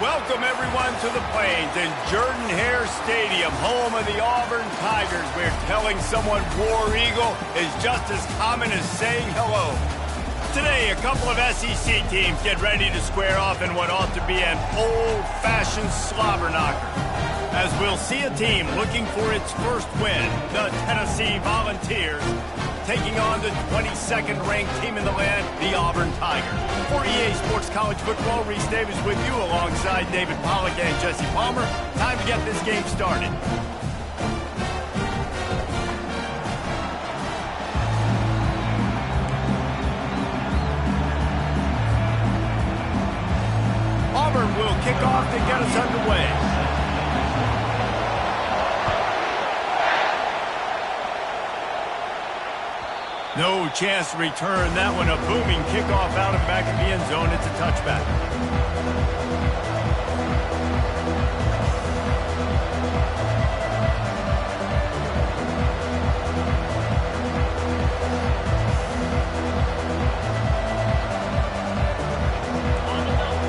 Welcome, everyone, to the Plains and Jordan-Hare Stadium, home of the Auburn Tigers, where telling someone War Eagle is just as common as saying hello. Today, a couple of SEC teams get ready to square off in what ought to be an old-fashioned slobber knocker. As we'll see a team looking for its first win, the Tennessee Volunteers, taking on the 22nd ranked team in the land, the Auburn Tigers. For EA Sports College Football, Reese Davis with you alongside David Pollack and Jesse Palmer. Time to get this game started. Auburn will kick off to get us underway. No chance to return that one. A booming kickoff out of back of the end zone. It's a touchback.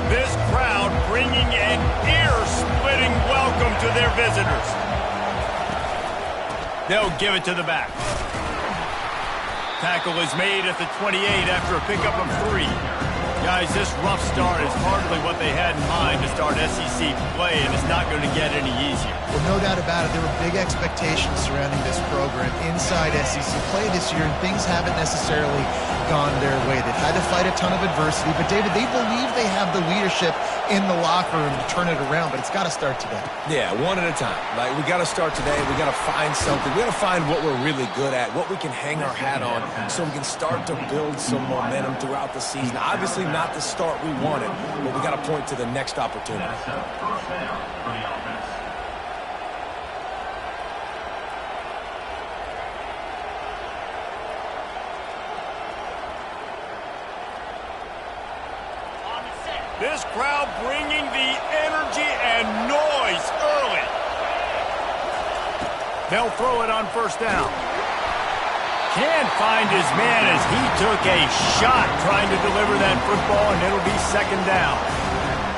This crowd bringing an ear-splitting welcome to their visitors. They'll give it to the back. Tackle is made at the 28 after a pickup of 3. Guys, this rough start is hardly what they had in mind to start SEC play, and it's not going to get any easier. Well, no doubt about it. There were big expectations surrounding this program inside SEC play this year, and things haven't necessarily gone their way. They've had to fight a ton of adversity, but David, they believe they have the leadership in the locker room to turn it around, but it's got to start today. Yeah, one at a time. Like, we got to start today. We got to find something. We got to find what we're really good at, what we can hang our hat on, so we can start to build some momentum throughout the season. Obviously, not the start we wanted, but we got to point to the next opportunity. This crowd bringing the energy and noise early. They'll throw it on first down. Can't find his man as he took a shot trying to deliver that football, and it'll be second down.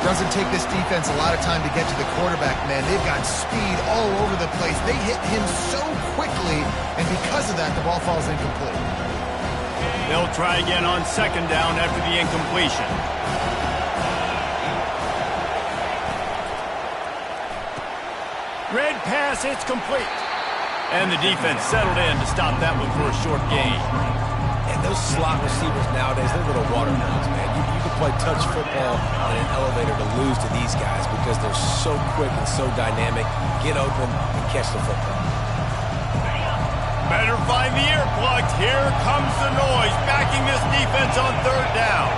Doesn't take this defense a lot of time to get to the quarterback, man. They've got speed all over the place. They hit him so quickly, and because of that, the ball falls incomplete. They'll try again on second down after the incompletion. Red pass, it's complete. And the defense settled in to stop that one for a short gain. And those slot receivers nowadays, they're little watermelons, man. You can play touch football on an elevator to lose to these guys because they're so quick and so dynamic. Get open and catch the football. Better find the earplugs. Here comes the noise, backing this defense on third down.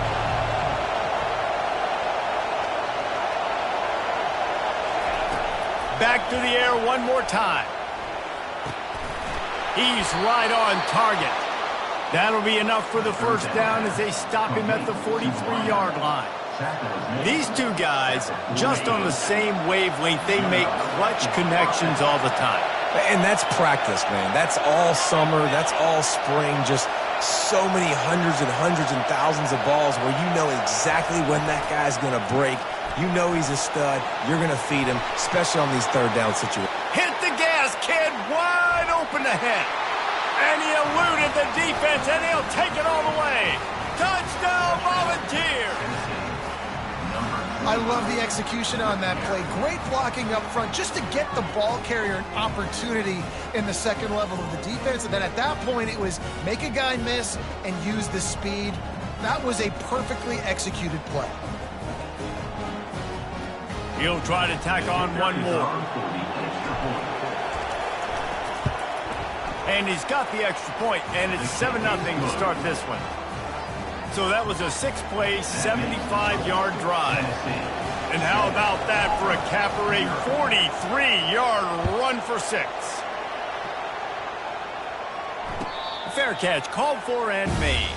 Back to the air one more time. He's right on target. That'll be enough for the first down as they stop him at the 43-yard line. These two guys, just on the same wavelength, they make clutch connections all the time. And that's practice, man. That's all summer. That's all spring. Just so many hundreds and thousands of balls where you know exactly when that guy's going to break. You know he's a stud. You're going to feed him, especially on these third down situations. Hit the gas, kid. Wide open ahead. And he eluded the defense, and he'll take it all the way. Touchdown, Volunteers. I love the execution on that play. Great blocking up front just to get the ball carrier an opportunity in the second level of the defense. And then at that point, it was make a guy miss and use the speed. That was a perfectly executed play. He'll try to tack on one more. And he's got the extra point, and it's 7-0 to start this one. So that was a 6-play, 75-yard drive. And how about that for a capper, a 43-yard run for 6. Fair catch, called for and made.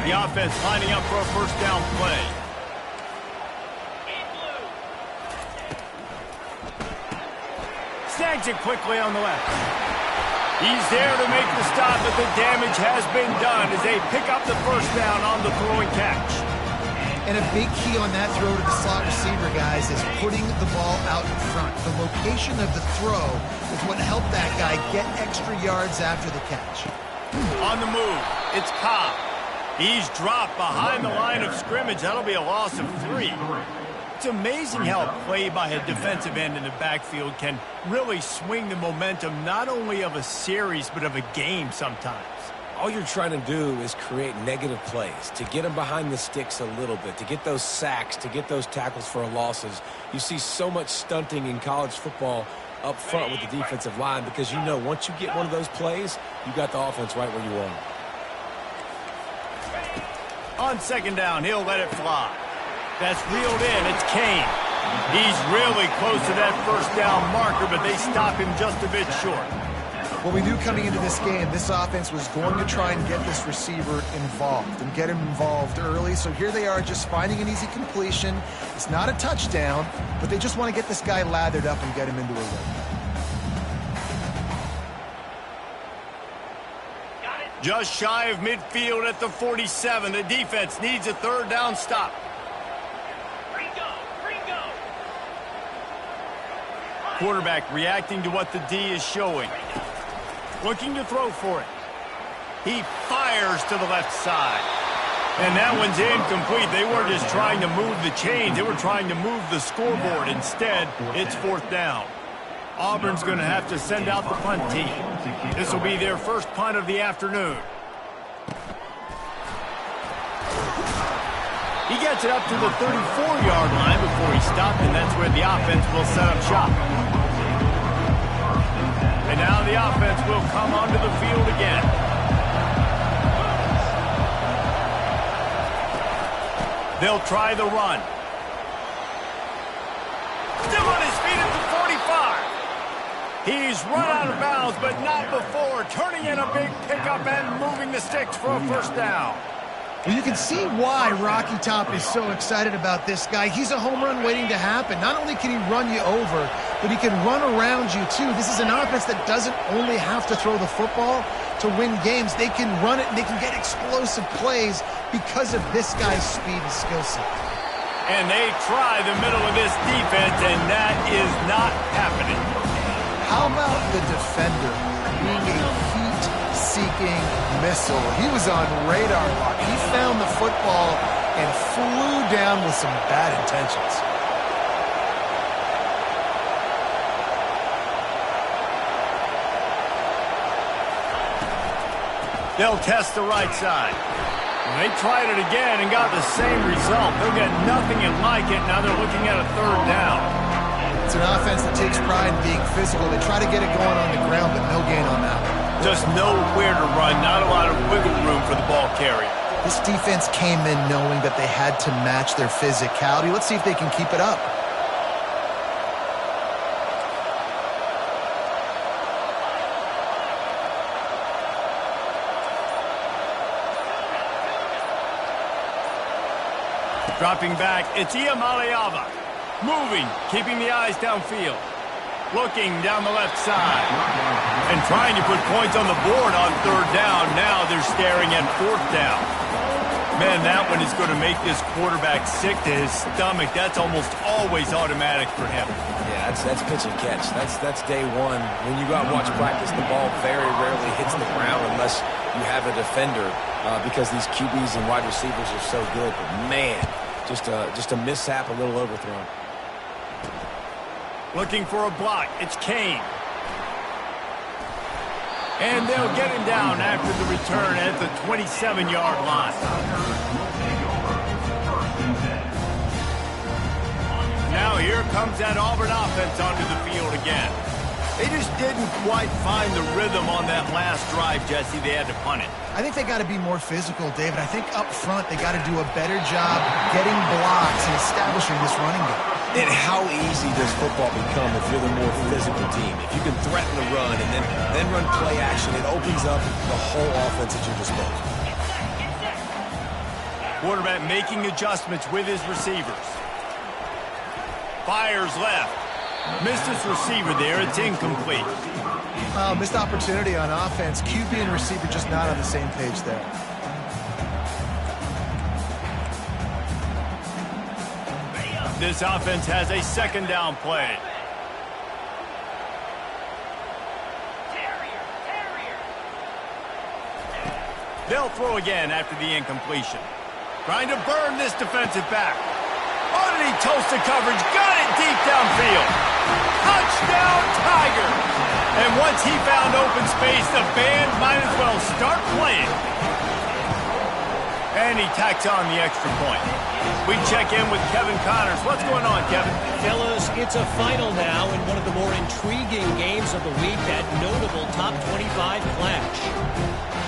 The offense lining up for a first down play. snags it quickly on the left. He's there to make the stop, but the damage has been done as they pick up the first down on the throwing catch. And a big key on that throw to the slot receiver, guys, is putting the ball out in front. The location of the throw is what helped that guy get extra yards after the catch. On the move, it's Cobb. He's dropped behind the line of scrimmage. That'll be a loss of 3. It's amazing how a play by a defensive end in the backfield can really swing the momentum not only of a series but of a game sometimes. All you're trying to do is create negative plays, to get them behind the sticks a little bit, to get those sacks, to get those tackles for losses. You see so much stunting in college football up front with the defensive line because you know once you get one of those plays, you got the offense right where you want them. On second down, he'll let it fly. That's reeled in. It's Kane. He's really close to that first down marker, but they stop him just a bit short. Well, we knew coming into this game, this offense was going to try and get this receiver involved and get him involved early. So here they are just finding an easy completion. It's not a touchdown, but they just want to get this guy lathered up and get him into a rhythm. Just shy of midfield at the 47. The defense needs a third down stop. Quarterback reacting to what the D is showing. Looking to throw for it. He fires to the left side. And that one's incomplete. They weren't just trying to move the chains. They were trying to move the scoreboard. Instead, it's fourth down. Auburn's going to have to send out the punt team. This will be their first punt of the afternoon. He gets it up to the 34-yard line before he stopped, and that's where the offense will set up shop. And now the offense will come onto the field again. They'll try the run. Still on his feet at the 45. He's run out of bounds, but not before turning in a big pickup and moving the sticks for a first down. Well, you can see why Rocky Top is so excited about this guy. He's a home run waiting to happen. Not only can he run you over, but he can run around you, too. This is an offense that doesn't only have to throw the football to win games. They can run it, and they can get explosive plays because of this guy's speed and skill set. And they try the middle of this defense, and that is not happening. How about the defender being a heat-seeking missile? He was on radar lock. He found the football and flew down with some bad intentions. They'll test the right side. They tried it again and got the same result. They'll get nothing like it. Now they're looking at a third down. It's an offense that takes pride in being physical. They try to get it going on the ground, but no gain on that one. Just nowhere to run, not a lot of wiggle room for the ball carrier. This defense came in knowing that they had to match their physicality. Let's see if they can keep it up. Dropping back, it's Iamaleava. Moving, keeping the eyes downfield. Looking down the left side. And trying to put points on the board on third down. Now they're staring at fourth down. Man, that one is going to make this quarterback sick to his stomach. That's almost always automatic for him. Yeah, that's pitch and catch. That's day one. When you go out and watch practice, the ball very rarely hits the ground unless you have a defender because these QBs and wide receivers are so good. But man, just a mishap, a little overthrown. Looking for a block. It's Kane. And they'll get him down after the return at the 27-yard line. Now here comes that Auburn offense onto the field again. They just didn't quite find the rhythm on that last drive, Jesse. They had to punt it. I think they got to be more physical, David. I think up front they got to do a better job getting blocks and establishing this running game. And how easy does football become if you're the more physical team? If you can threaten the run and then run play action, it opens up the whole offense at your disposal. Quarterback making adjustments with his receivers. Fires left. Missed his receiver there. It's incomplete. Missed opportunity on offense. QB and receiver just not on the same page there. This offense has a second down play. They'll throw again after the incompletion. Trying to burn this defensive back. Oh, did he toast the coverage? Got it deep downfield. Touchdown, Tiger. And once he found open space, the band might as well start playing. And he tacks on the extra point. We check in with Kevin Connors. What's going on, Kevin? Fellas, it's a final now in one of the more intriguing games of the week, that notable top 25 clash.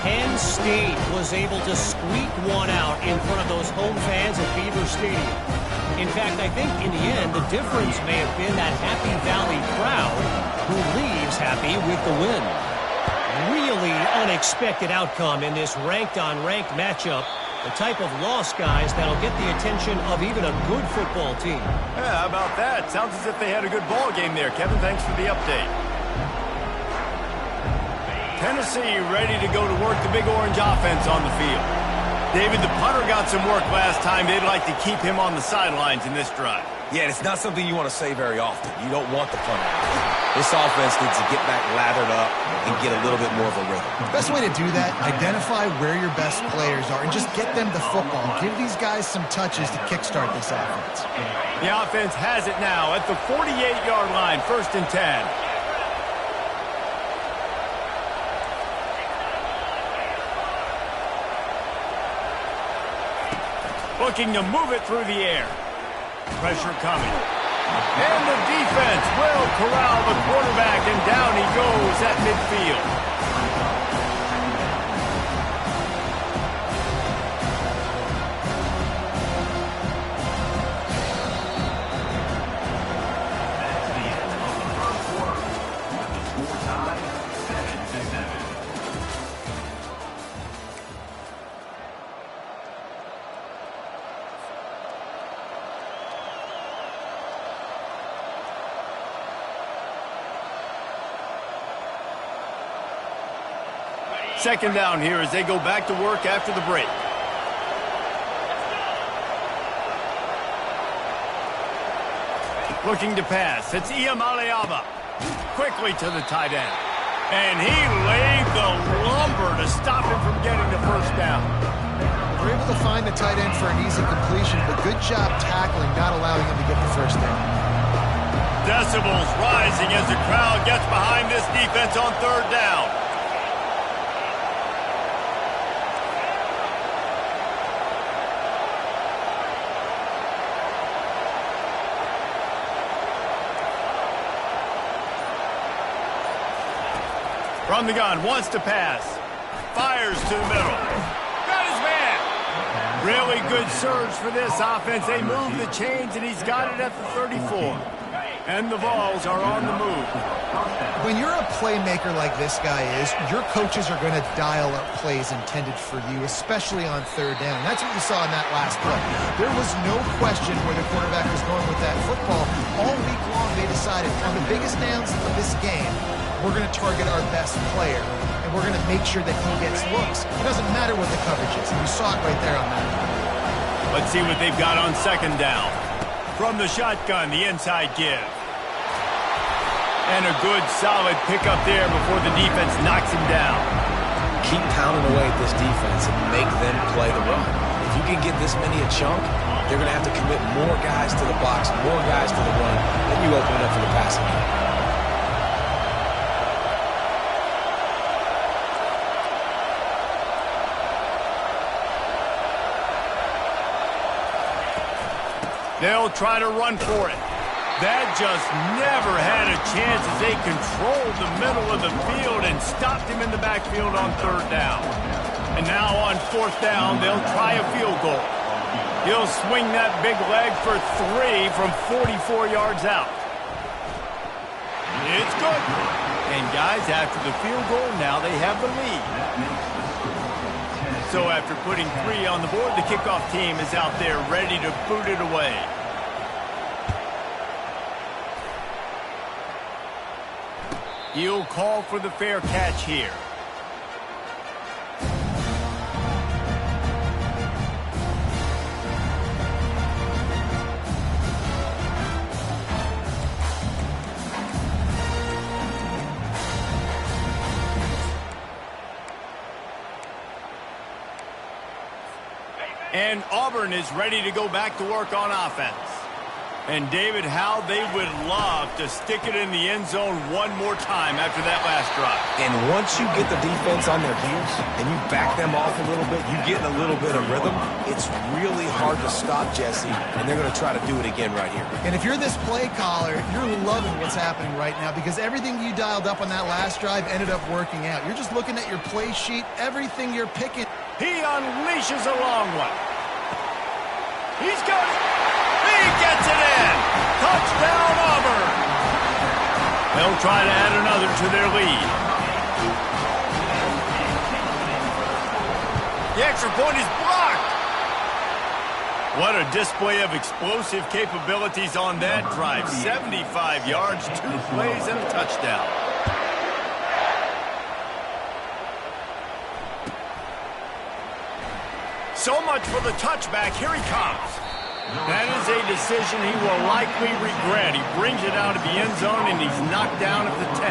Penn State was able to squeak one out in front of those home fans at Beaver Stadium. In fact, I think in the end, the difference may have been that Happy Valley crowd who leaves happy with the win. Really unexpected outcome in this ranked-on-ranked matchup. The type of loss, guys, that'll get the attention of even a good football team. Yeah, how about that? Sounds as if they had a good ball game there, Kevin. Thanks for the update. Tennessee ready to go to work the Big Orange offense on the field. David, the punter got some work last time. They'd like to keep him on the sidelines in this drive. Yeah, it's not something you want to say very often. You don't want the punter. This offense needs to get back lathered up and get a little bit more of a rhythm. The best way to do that, identify where your best players are and just get them the football. Give these guys some touches to kickstart this offense. The offense has it now at the 48-yard line, 1st and 10. Looking to move it through the air. Pressure coming. And the defense will corral the quarterback, and down he goes at midfield. Second down here as they go back to work after the break. Looking to pass. It's Iamaleava. Quickly to the tight end. And he laid the lumber to stop him from getting the first down. They're able to find the tight end for an easy completion, but good job tackling, not allowing him to get the first down. Decibels rising as the crowd gets behind this defense on 3rd down. From the gun, wants to pass. Fires to the middle. Got his man. Really good surge for this offense. They move the chains, and he's got it at the 34. And the Vols are on the move. When you're a playmaker like this guy is, your coaches are going to dial up plays intended for you, especially on 3rd down. That's what you saw in that last play. There was no question where the quarterback was going with that football. All week long, they decided on the biggest downs of this game, we're going to target our best player, and we're going to make sure that he gets looks. It doesn't matter what the coverage is. You saw it right there on that. Let's see what they've got on 2nd down. From the shotgun, the inside give. And a good, solid pickup there before the defense knocks him down. Keep pounding away at this defense and make them play the run. If you can get this many a chunk, they're going to have to commit more guys to the box, more guys to the run, then you open it up for the passing game. They'll try to run for it. That just never had a chance as they controlled the middle of the field and stopped him in the backfield on 3rd down. And now on 4th down, they'll try a field goal. He'll swing that big leg for 3 from 44 yards out. It's good. And guys, after the field goal, now they have the lead. So after putting 3 on the board, the kickoff team is out there ready to boot it away. He'll call for the fair catch here. And Auburn is ready to go back to work on offense. And, David, how they would love to stick it in the end zone one more time after that last drive. And once you get the defense on their heels and you back them off a little bit, you get in a little bit of rhythm, it's really hard to stop Jesse, and they're going to try to do it again right here. And if you're this play caller, you're loving what's happening right now because everything you dialed up on that last drive ended up working out. You're just looking at your play sheet, everything you're picking. He unleashes a long one. He's got it. He gets it in. Touchdown, Auburn. They'll try to add another to their lead. The extra point is blocked. What a display of explosive capabilities on that drive. 75 yards, 2 plays, and a touchdown. So much for the touchback. Here he comes. That is a decision he will likely regret. He brings it out of the end zone, and he's knocked down at the 10.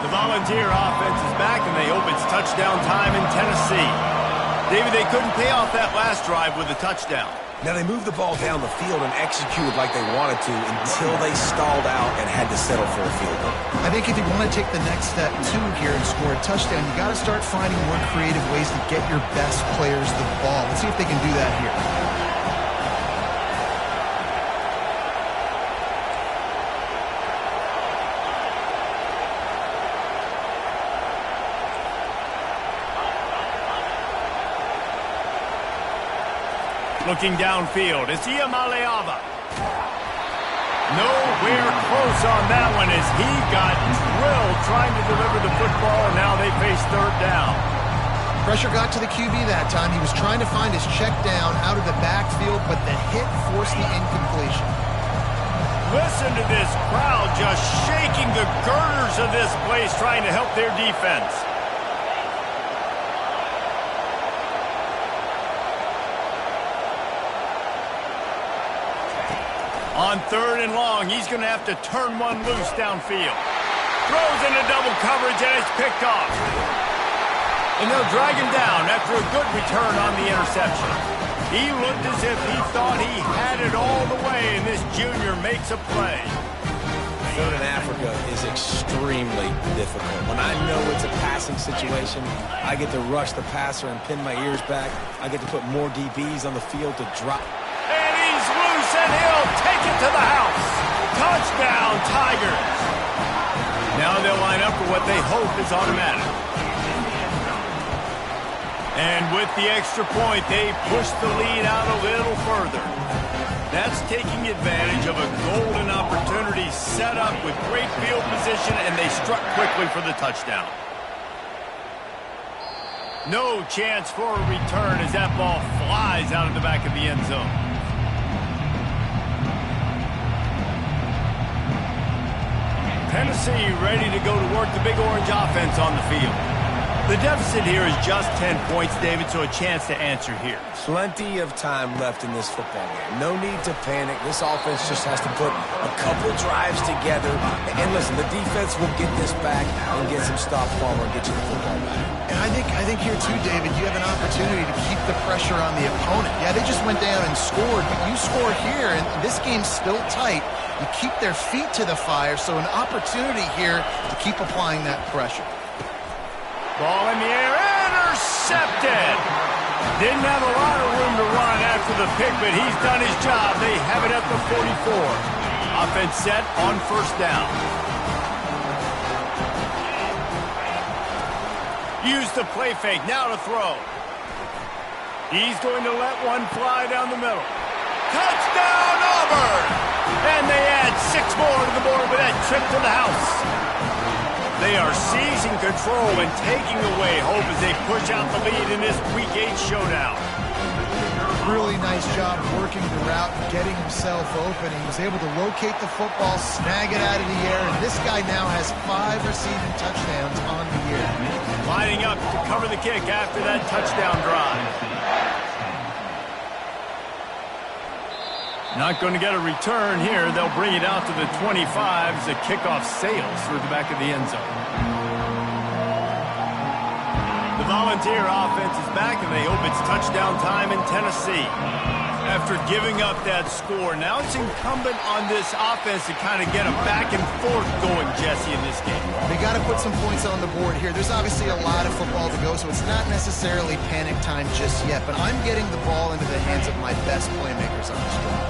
The Volunteer offense is back, and they hope it's touchdown time in Tennessee. David, they couldn't pay off that last drive with a touchdown. Now, they moved the ball down the field and executed like they wanted to until they stalled out and had to settle for a field goal. I think if you want to take the next step, too, here and score a touchdown, you got to start finding more creative ways to get your best players the ball. Let's see if they can do that here. Looking downfield, it's Iamaleava. Nowhere close on that one as he got drilled trying to deliver the football, and now they face third down. Pressure got to the QB that time. He was trying to find his check down out of the backfield, but the hit forced the incompletion. Listen to this crowd just shaking the girders of this place trying to help their defense. On third and long, he's going to have to turn one loose downfield. Throws into double coverage, and it's picked off. And they'll drag him down after a good return on the interception. He looked as if he thought he had it all the way, and this junior makes a play. Southern Africa is extremely difficult. When I know it's a passing situation, I get to rush the passer and pin my ears back. I get to put more DBs on the field to drop. And he's loose, and he'll take it to the house. Touchdown, Tigers. Now they'll line up for what they hope is automatic. And with the extra point, they push the lead out a little further. That's taking advantage of a golden opportunity set up with great field position, and they struck quickly for the touchdown. No chance for a return as that ball flies out of the back of the end zone. Tennessee ready to go to work the Big Orange offense on the field. The deficit here is just 10 points, David, so a chance to answer here. Plenty of time left in this football game. No need to panic. This offense just has to put a couple drives together. And listen, the defense will get this back and get some stop form or get you the football back. And I think here too, David, you have an opportunity to keep the pressure on the opponent. Yeah, they just went down and scored, but you score here, and this game's still tight. You keep their feet to the fire, so an opportunity here to keep applying that pressure. Ball in the air, intercepted. Didn't have a lot of room to run after the pick, but he's done his job. They have it at the 44. Offense set on first down. Use the play fake, now to throw. He's going to let one fly down the middle. Touchdown, Auburn! And they add 6 more to the board with that trip to the house. They are seizing control and taking away hope as they push out the lead in this Week 8 showdown. Really nice job working the route and getting himself open. He was able to locate the football, snag it out of the air, and this guy now has 5 receiving touchdowns on the year. Lining up to cover the kick after that touchdown drive. Not going to get a return here. They'll bring it out to the 25 as the kickoff sails through the back of the end zone. The Volunteer offense is back, and they hope it's touchdown time in Tennessee. After giving up that score, now it's incumbent on this offense to kind of get a back and forth going, Jesse, in this game. They got to put some points on the board here. There's obviously a lot of football to go, so it's not necessarily panic time just yet, but I'm getting the ball into the hands of my best playmakers on this drive.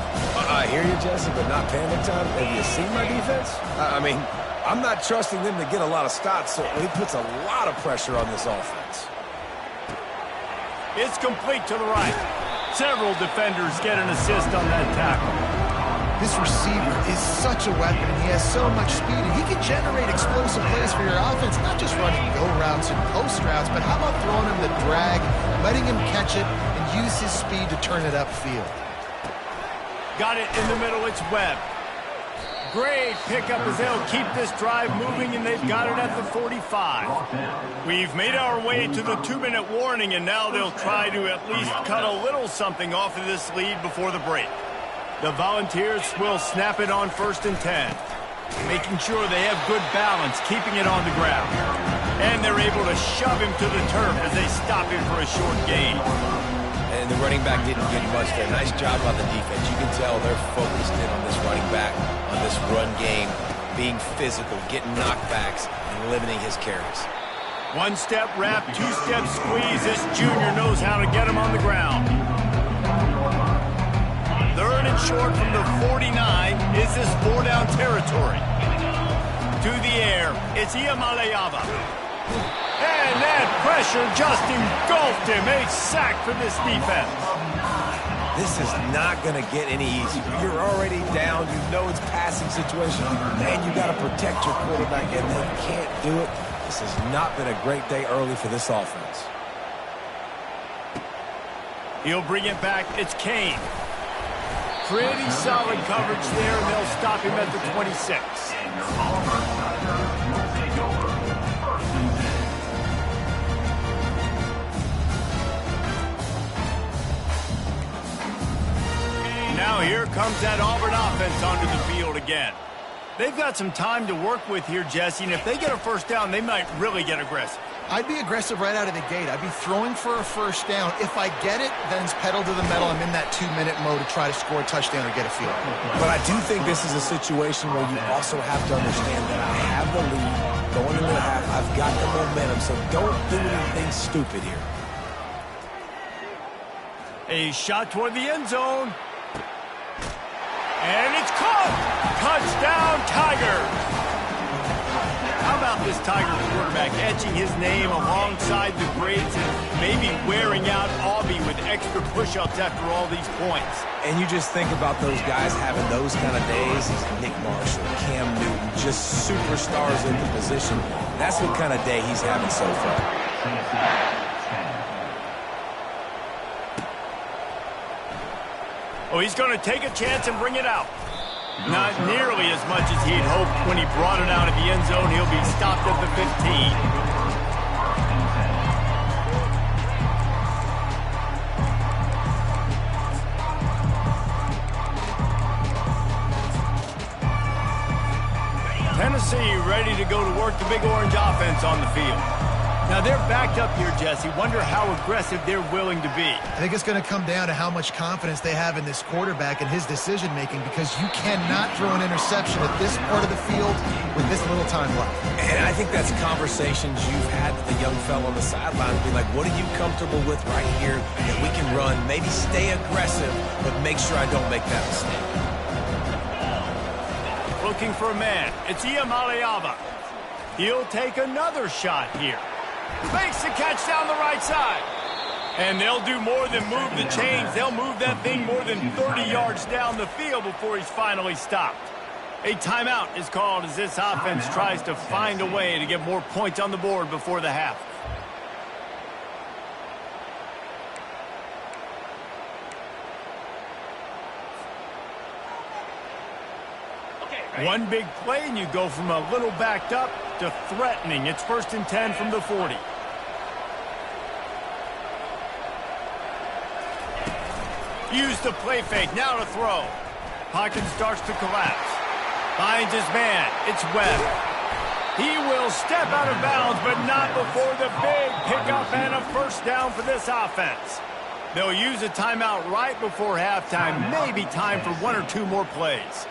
I hear you, Jesse, but not panic time. Have you seen my defense? I mean, I'm not trusting them to get a lot of stops, so it puts a lot of pressure on this offense. It's complete to the right. Several defenders get an assist on that tackle. This receiver is such a weapon, and he has so much speed, and he can generate explosive plays for your offense, not just running go routes and post routes, but how about throwing him the drag, letting him catch it, and use his speed to turn it upfield. Got it in the middle, it's Webb. Great pickup as they'll keep this drive moving, and they've got it at the 45. We've made our way to the 2-minute warning, and now they'll try to at least cut a little something off of this lead before the break. The Volunteers will snap it on 1st and 10, making sure they have good balance, keeping it on the ground. And they're able to shove him to the turf as they stop him for a short gain. And the running back didn't get much there. Nice job by the defense. You can tell they're focused in on this running back, on this run game, being physical, getting knockbacks, and limiting his carries. 1-step wrap, 2-step squeeze. This junior knows how to get him on the ground. 3rd and short from the 49. Is this 4-down territory? To the air, it's Iamaleava. And that pressure just engulfed him. A sack for this defense. This is not going to get any easier. You're already down. You know it's passing situation. Man, you got to protect your quarterback, and they can't do it. This has not been a great day early for this offense. He'll bring it back. It's Kane. Pretty solid coverage there, and they'll stop him at the 26. Now here comes that Auburn offense onto the field again. They've got some time to work with here, Jesse, and if they get a 1st down, they might really get aggressive. I'd be aggressive right out of the gate. I'd be throwing for a 1st down. If I get it, then it's pedal to the metal. I'm in that 2-minute mode to try to score a touchdown or get a field. But I do think this is a situation where you also have to understand that I have the lead going into the half. I've got the momentum, so don't do anything stupid here. A shot toward the end zone. And it's caught! Touchdown, Tigers! How about this Tiger quarterback etching his name alongside the greats and maybe wearing out Aubie with extra push-ups after all these points? And you just think about those guys having those kind of days. Nick Marshall, Cam Newton, just superstars in the position. That's what kind of day he's having so far. Oh, he's going to take a chance and bring it out. Not nearly as much as he'd hoped when he brought it out of the end zone. He'll be stopped at the 15. Tennessee ready to go to work the Big Orange offense on the field. Now, they're backed up here, Jesse. Wonder how aggressive they're willing to be. I think it's going to come down to how much confidence they have in this quarterback and his decision-making, because you cannot throw an interception at this part of the field with this little time left. And I think that's conversations you've had with the young fellow on the sideline. Be like, what are you comfortable with right here that we can run? Maybe stay aggressive, but make sure I don't make that mistake. Looking for a man. It's Iamaleava. He'll take another shot here. Makes the catch down the right side. And they'll do more than move the chains. They'll move that thing more than 30 yards down the field before he's finally stopped. A timeout is called as this offense tries to find a way to get more points on the board before the half. One big play, and you go from a little backed up to threatening. It's 1st and 10 from the 40. Use the play fake. Now to throw. Hawkins starts to collapse. Finds his man. It's Webb. He will step out of bounds, but not before the big pickup and a first down for this offense. They'll use a timeout right before halftime. Maybe time for 1 or 2 more plays.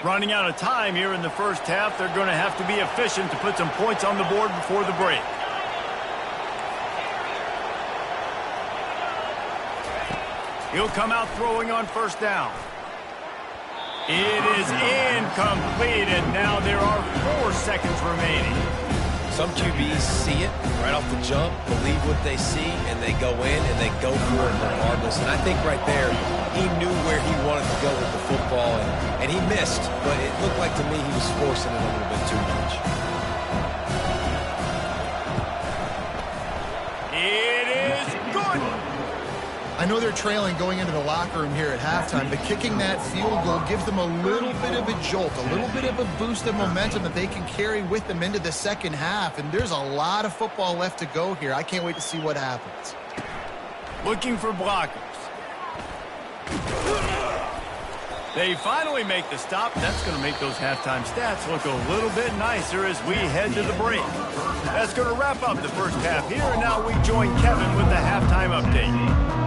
Running out of time here in the first half. They're going to have to be efficient to put some points on the board before the break. He'll come out throwing on first down. It is incomplete, and now there are 4 seconds remaining. Some QBs see it right off the jump, believe what they see, and they go in and they go for it regardless. And I think right there, he knew where he wanted to go with the football, and he missed, but it looked like to me he was forcing it a little bit too much. It is good. I know they're trailing going into the locker room here at halftime, but kicking that field goal gives them a little bit of a jolt, a little bit of a boost of momentum that they can carry with them into the second half. And there's a lot of football left to go here. I can't wait to see what happens. Looking for blockers. They finally make the stop. That's going to make those halftime stats look a little bit nicer as we head to the break. That's going to wrap up the first half here, and now we join Kevin with the halftime update.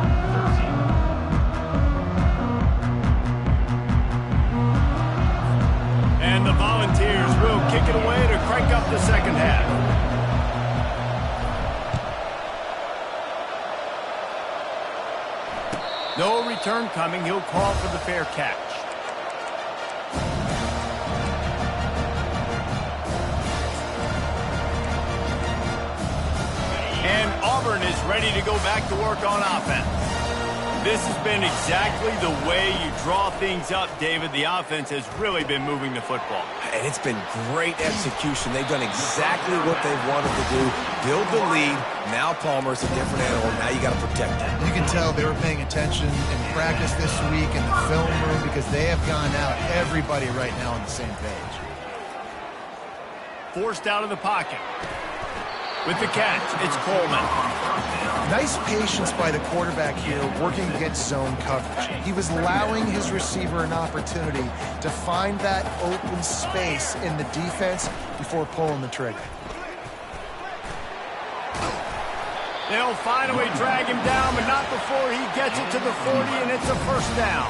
And the Volunteers will kick it away to crank up the second half. No return coming. He'll call for the fair catch. And Auburn is ready to go back to work on offense. This has been exactly the way you draw things up, David. The offense has really been moving the football. And it's been great execution. They've done exactly what they've wanted to do. Build the lead. Now Palmer's a different animal. Now you got to protect him. You can tell they were paying attention in practice this week in the film room because they have gone out, everybody right now on the same page. Forced out of the pocket. With the catch, it's Coleman. Nice patience by the quarterback here working against zone coverage. He was allowing his receiver an opportunity to find that open space in the defense before pulling the trigger. They'll finally drag him down, but not before he gets it to the 40, and it's a first down.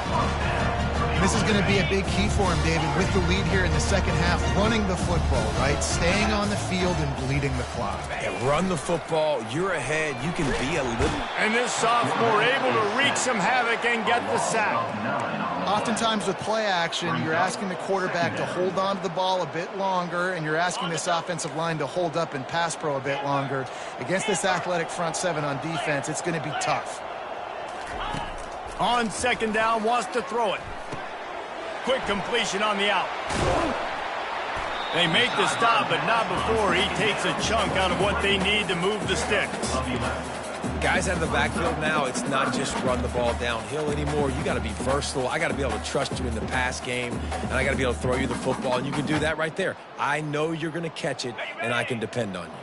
This is going to be a big key for him, David, with the lead here in the second half, running the football, right? Staying on the field and bleeding the clock. And run the football. You're ahead. You can be a little... And this sophomore able to wreak some havoc and get the sack. Oftentimes with play action, you're asking the quarterback to hold on to the ball a bit longer, and you're asking this offensive line to hold up in pass pro a bit longer. Against this athletic front seven on defense, it's going to be tough. On second down, wants to throw it. Quick completion on the out. They make the stop, but not before he takes a chunk out of what they need to move the sticks. Guys out of the backfield now, it's not just run the ball downhill anymore. You got to be versatile. I got to be able to trust you in the pass game, and I got to be able to throw you the football, and you can do that right there. I know you're going to catch it, and I can depend on you.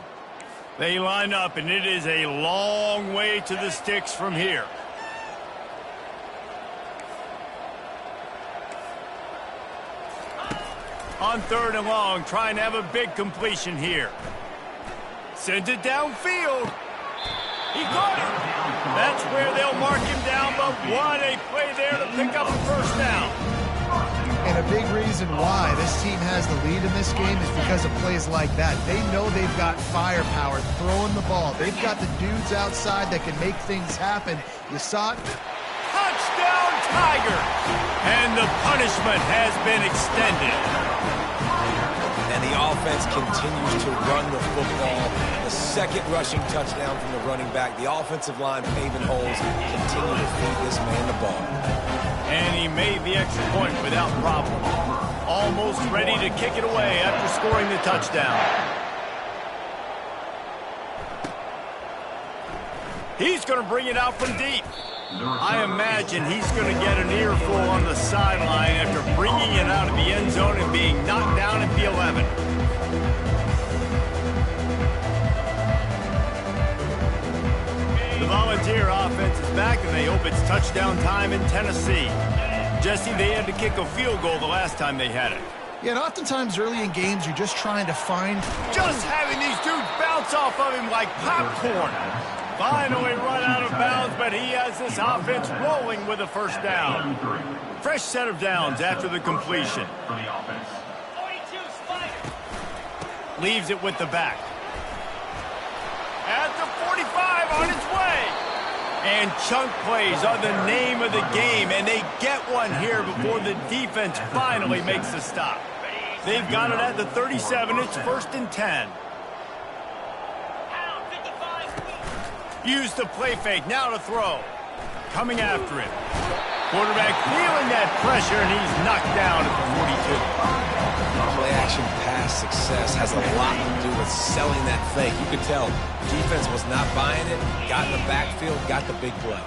They line up, and it is a long way to the sticks from here. On third and long, trying to have a big completion here. Sends it downfield. He caught it. That's where they'll mark him down, but what a play there to pick up a first down. And a big reason why this team has the lead in this game is because of plays like that. They know they've got firepower throwing the ball. They've got the dudes outside that can make things happen. You saw it. Touchdown, Tigers! And the punishment has been extended. And the offense continues to run the football. The second rushing touchdown from the running back. The offensive line paving holes. Continue to feed this man the ball. And he made the extra point without problem. Almost ready to kick it away after scoring the touchdown. He's going to bring it out from deep. I imagine he's going to get an earful on the sideline after bringing it out of the end zone and being knocked down at the 11. The Volunteer offense is back, and they hope it's touchdown time in Tennessee. Jesse, they had to kick a field goal the last time they had it. Yeah, and oftentimes early in games, you're just trying to find... Just having these dudes bounce off of him like popcorn. Finally run out of bounds, but he has this offense rolling with a first down. Fresh set of downs after the completion. Leaves it with the back. At the 45 on its way. And chunk plays are the name of the game, and they get one here before the defense finally makes a stop. They've got it at the 37. It's 1st and 10. Use the play fake, now to throw. Coming after it. Quarterback feeling that pressure, and he's knocked down at the 42. Play-action pass success has a lot to do with selling that fake. You could tell defense was not buying it, got in the backfield, got the big play.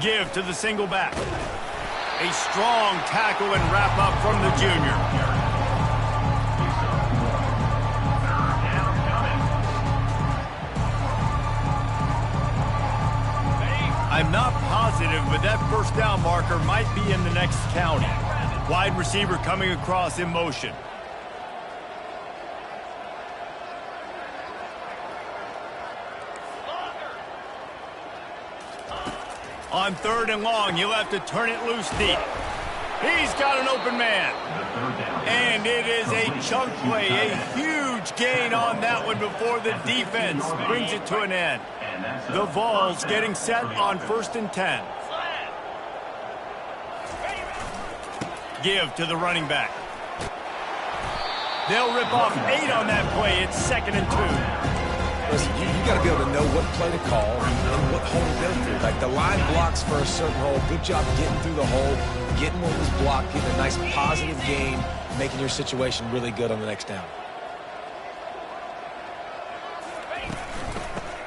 Give to the single back. A strong tackle and wrap up from the junior. I'm not positive, but that first down marker might be in the next county. Wide receiver coming across in motion. On 3rd and long, you'll have to turn it loose deep. He's got an open man. And it is a chunk play, a huge gain on that one before the defense brings it to an end. The Vols getting set on 1st and 10. Give to the running back. They'll rip off 8 on that play. It's 2nd and 2. Listen, you got to be able to know what play to call and what hole to go through. Like the line blocks for a certain hole. Good job getting through the hole, getting what was blocked, getting a nice positive gain, making your situation really good on the next down.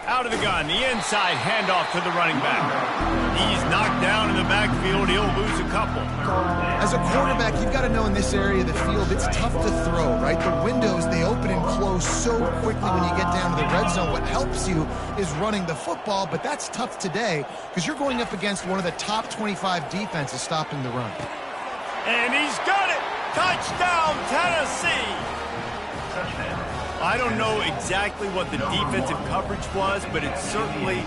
Out of the gun, the inside handoff to the running back. He's knocked down in the backfield. He'll lose a couple. As a quarterback, you've got to know in this area of the field, it's tough to throw, right? The windows, they open and close so quickly when you get down to the red zone. What helps you is running the football, but that's tough today because you're going up against one of the top 25 defenses stopping the run. And he's got it! Touchdown, Tennessee! I don't know exactly what the defensive coverage was, but it certainly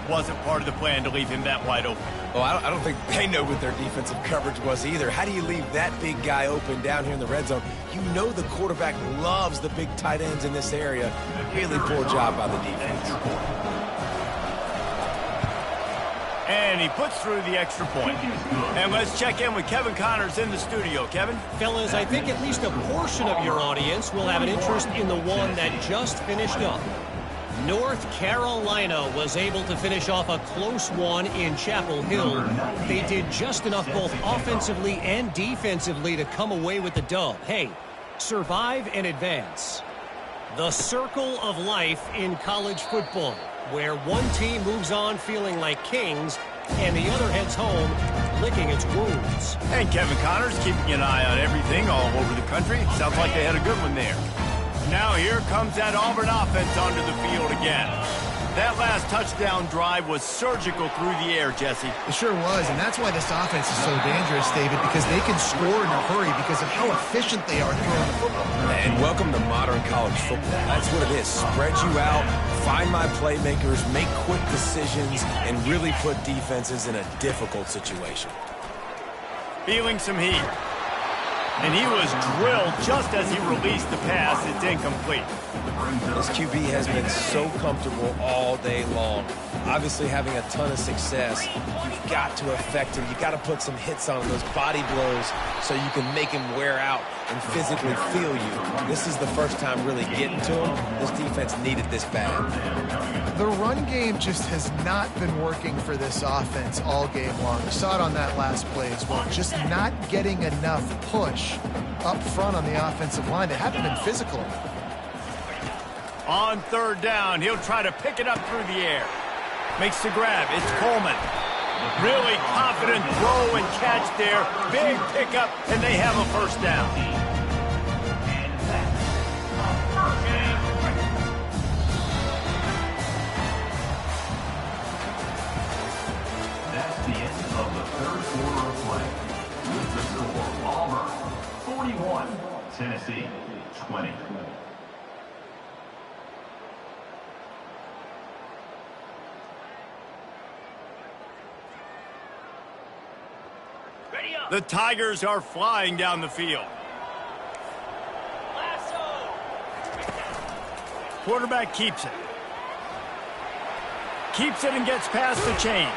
wasn't part of the plan to leave him that wide open. Oh, I don't think they know what their defensive coverage was either. How do you leave that big guy open down here in the red zone? You know the quarterback loves the big tight ends in this area. Really poor job by the defense. And he puts through the extra point. And let's check in with Kevin Connors in the studio. Kevin? Fellas, I think at least a portion of your audience will have an interest in the one that just finished up. North Carolina was able to finish off a close one in Chapel Hill. They did just enough both offensively and defensively to come away with the dub. Hey, survive and advance. The circle of life in college football, where one team moves on feeling like kings and the other heads home licking its wounds. And Kevin Connors keeping an eye on everything all over the country. Sounds like they had a good one there. Now here comes that Auburn offense onto the field again. That last touchdown drive was surgical through the air, Jesse. It sure was, and that's why this offense is so dangerous, David, because they can score in a hurry because of how efficient they are throwing the football. And welcome to modern college football. That's what it is. Spread you out, find my playmakers, make quick decisions, and really put defenses in a difficult situation. Feeling some heat. And he was drilled just as he released the pass. It's incomplete. This QB has been so comfortable all day long. Obviously having a ton of success. You've got to affect him. You've got to put some hits on him, those body blows, so you can make him wear out and physically feel you. This is the first time really getting to him. This defense needed this bad. The run game just has not been working for this offense all game long. We saw it on that last play as well. Just not getting enough push up front on the offensive line. They haven't been physical. On third down, he'll try to pick it up through the air. Makes the grab. It's Coleman. Really confident throw and catch there. Big pickup, and they have a first down. That's the end of the third quarter of play. With the score, Auburn 41, Tennessee 20. The Tigers are flying down the field. Quarterback keeps it. Keeps it and gets past the chains.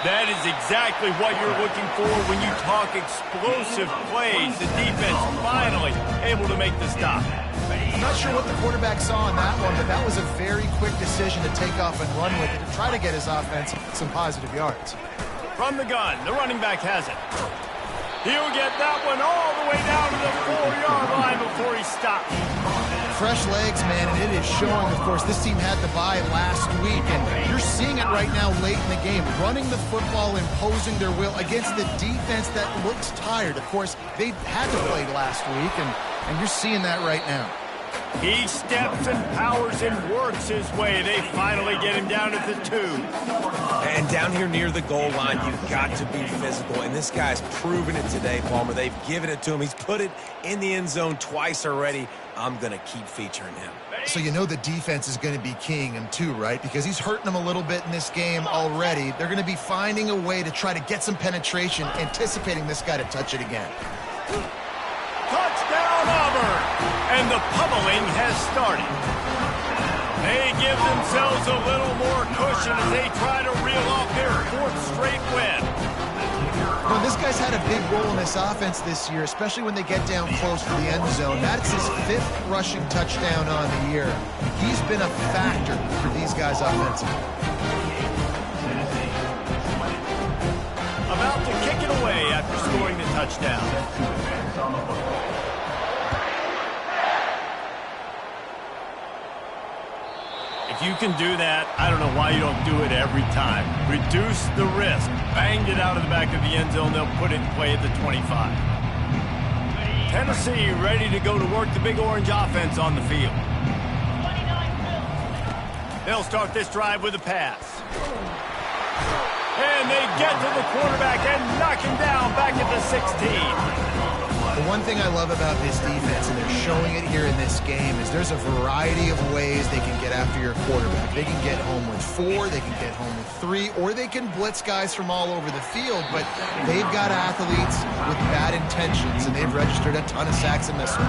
That is exactly what you're looking for when you talk explosive plays. The defense finally able to make the stop. I'm not sure what the quarterback saw on that one, but that was a very quick decision to take off and run with it to try to get his offense some positive yards. From the gun, the running back has it. He'll get that one all the way down to the 4-yard line before he stops. Fresh legs, man, and it is showing, of course, this team had the bye last week, and you're seeing it right now late in the game, running the football, imposing their will against the defense that looks tired. Of course, they had to play last week, and you're seeing that right now. He steps and powers and works his way. They finally get him down at the 2. And down here near the goal line, you've got to be physical. And this guy's proven it today, Palmer. They've given it to him. He's put it in the end zone twice already. I'm going to keep featuring him. So you know the defense is going to be keying him too, right? Because he's hurting them a little bit in this game already. They're going to be finding a way to try to get some penetration, anticipating this guy to touch it again. Touchdown, Auburn! And the pummeling has started. They give themselves a little more cushion as they try to reel off their 4th straight win. Well, this guy's had a big role in this offense this year, especially when they get down close to the end zone. That's his 5th rushing touchdown on the year. He's been a factor for these guys offensively. About to kick it away after scoring the touchdown. If you can do that, I don't know why you don't do it every time. Reduce the risk. Banged it out of the back of the end zone. They'll put it in play at the 25. Tennessee ready to go to work the Big Orange offense on the field. They'll start this drive with a pass. And they get to the quarterback and knock him down back at the 16. The one thing I love about this defense, and they're showing it here in this game, is there's a variety of ways they can get after your quarterback. They can get home with 4, they can get home with 3, or they can blitz guys from all over the field, but they've got athletes with bad intentions, and they've registered a ton of sacks in this one.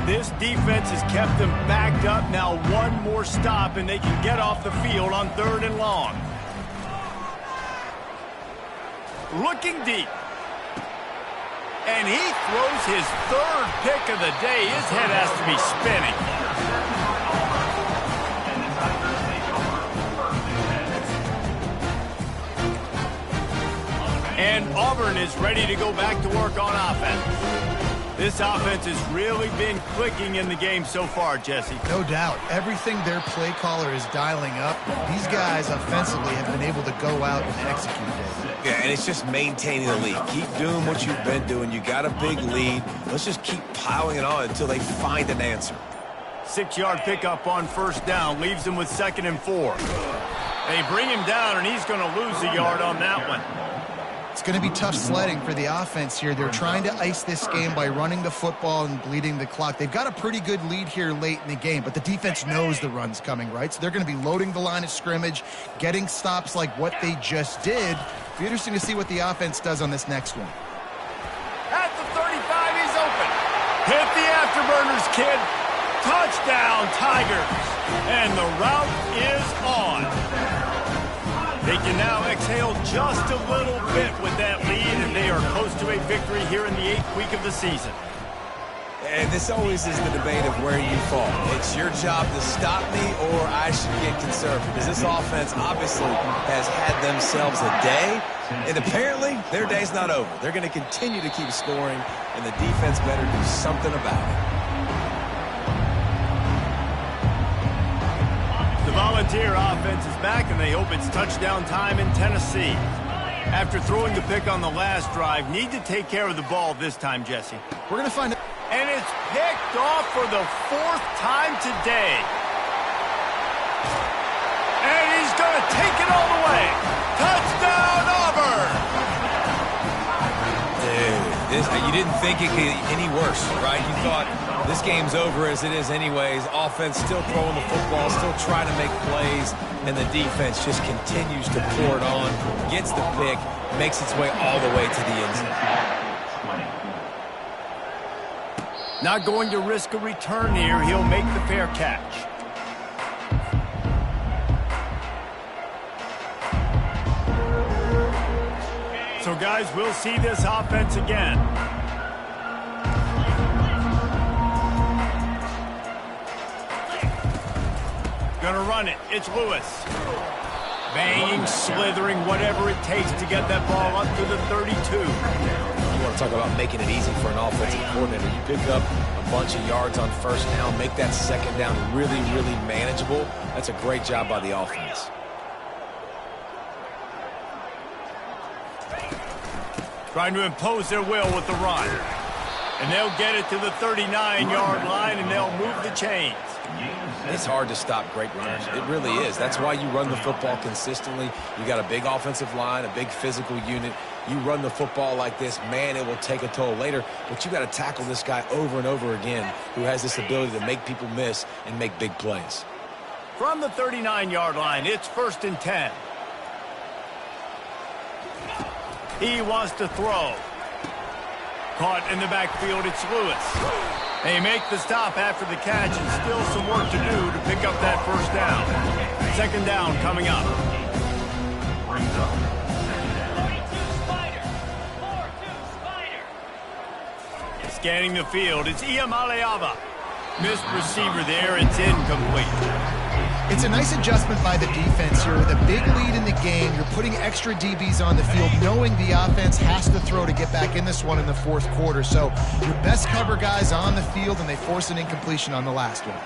This defense has kept them backed up. Now one more stop, and they can get off the field on 3rd and long. Looking deep. And he throws his 3rd pick of the day. His head has to be spinning. And Auburn is ready to go back to work on offense. This offense has really been clicking in the game so far, Jesse. No doubt. Everything their play caller is dialing up, these guys offensively have been able to go out and execute it. Yeah, and it's just maintaining the lead. Keep doing what you've been doing. You got a big lead. Let's just keep piling it on until they find an answer. 6-yard pickup on 1st down. Leaves him with 2nd and 4. They bring him down, and he's going to lose a yard on that one. It's going to be tough sledding for the offense here. They're trying to ice this game by running the football and bleeding the clock. They've got a pretty good lead here late in the game, but the defense knows the run's coming, right? So they're going to be loading the line of scrimmage, getting stops like what they just did. It'll be interesting to see what the offense does on this next one. At the 35, he's open. Hit the afterburners, kid. Touchdown, Tigers. And the route is on. They can now exhale just a little bit with that lead, and they are close to a victory here in the 8th week of the season. And this always is the debate of where you fall. It's your job to stop me, or I should get conservative. Because this offense obviously has had themselves a day, and apparently their day's not over. They're going to continue to keep scoring, and the defense better do something about it. The Volunteer offense is back, and they hope it's touchdown time in Tennessee. After throwing the pick on the last drive, need to take care of the ball this time, Jesse. We're going to find out. And it's picked off for the 4th time today. And he's going to take it all the way. Touchdown, Auburn! Dude, you didn't think it could get any worse, right? You thought this game's over as it is anyways. Offense still throwing the football, still trying to make plays, and the defense just continues to pour it on, gets the pick, makes its way all the way to the end zone. Not going to risk a return here. He'll make the fair catch. So, guys, we'll see this offense again. Gonna run it. It's Lewis. Banging, slithering, whatever it takes to get that ball up to the 32. You want to talk about making it easy for an offensive coordinator. You pick up a bunch of yards on first down, make that second down really, really manageable. That's a great job by the offense. Trying to impose their will with the run. And they'll get it to the 39-yard line, and they'll move the chains. It's hard to stop great runners. It really is. That's why you run the football consistently. You got a big offensive line, a big physical unit. You run the football like this, man, it will take a toll later. But you got to tackle this guy over and over again who has this ability to make people miss and make big plays. From the 39-yard line, it's 1st and 10. He wants to throw. Caught in the backfield, it's Lewis. They make the stop after the catch, and still some work to do to pick up that first down. 2nd down coming up. Scanning the field, it's Iamaleava. Missed receiver there, it's incomplete. It's a nice adjustment by the defense here. With a big lead in the game, you're putting extra DBs on the field, knowing the offense has to throw to get back in this one in the 4th quarter. So your best cover guys on the field, and they force an incompletion on the last one.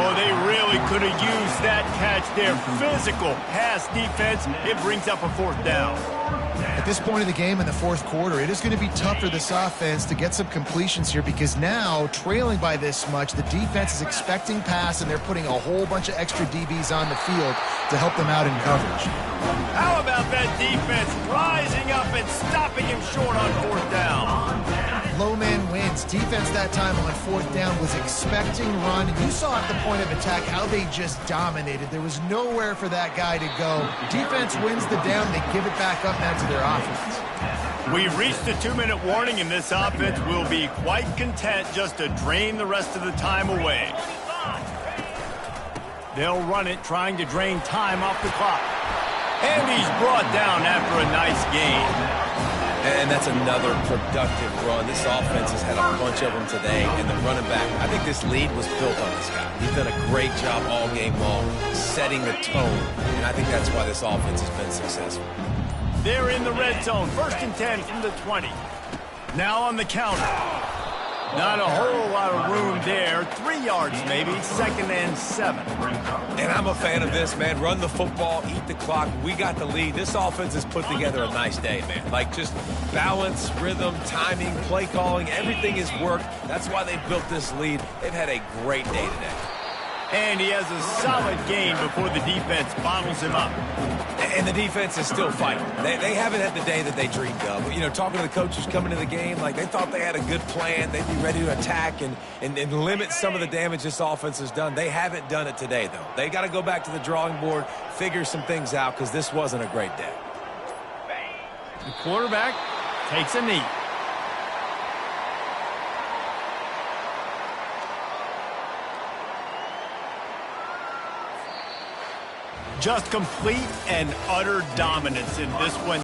Oh, they really could have used that catch there. Physical pass defense. It brings up a 4th down. At this point of the game in the 4th quarter, it is going to be tough for this offense to get some completions here, because now, trailing by this much, the defense is expecting pass, and they're putting a whole bunch of extra DBs on the field to help them out in coverage. How about that defense rising up and stopping him short on 4th down? Low man wins. Defense that time on 4th down was expecting run. And you saw at the point of attack how they just dominated. There was nowhere for that guy to go. Defense wins the down. They give it back up now to their offense. We've reached the 2-minute warning, and this offense will be quite content just to drain the rest of the time away. They'll run it, trying to drain time off the clock. And he's brought down after a nice gain. And that's another productive run. This offense has had a bunch of them today, and the running back, I think this lead was built on this guy. He's done a great job all game long, setting the tone, and I think that's why this offense has been successful. They're in the red zone, 1st and 10 from the 20. Now on the counter. Not a whole lot of room there. 3 yards maybe, 2nd and 7. And I'm a fan of this, man. Run the football, eat the clock. We got the lead. This offense has put together a nice day, man. Like, just balance, rhythm, timing, play calling, everything has worked. That's why they built this lead. They've had a great day today. And he has a solid gain before the defense bottles him up. And the defense is still fighting. They haven't had the day that they dreamed of. You know, talking to the coaches coming to the game, like they thought they had a good plan. They'd be ready to attack and limit some of the damage this offense has done. They haven't done it today, though. They got to go back to the drawing board, figure some things out, because this wasn't a great day. The quarterback takes a knee. Just complete and utter dominance in this one.